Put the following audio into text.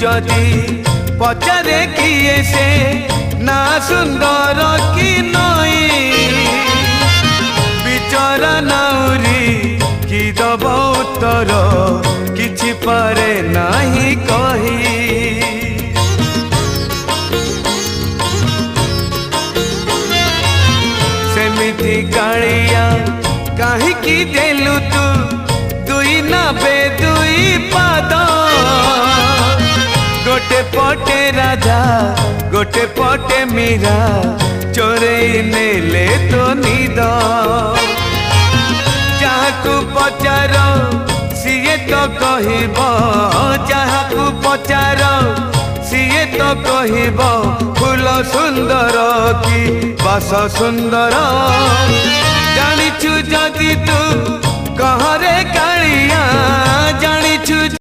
जदि पचारे किए से ना सुंदर कि नई बिचरा नाउरी कि दब उत्तर किछि पारे नाही कही सेमिति कालिया काहीकि देलु तू दुई नाबे दुई पाद गोटे पटे राजा गोटे पटे मीरा चोरई नेले तो निद जहाकू पचार सीए तो कहब जहाकू पचार सीए तो कहब फूल सुंदर कि बास सुंदर जानिछु जदि तू कहरे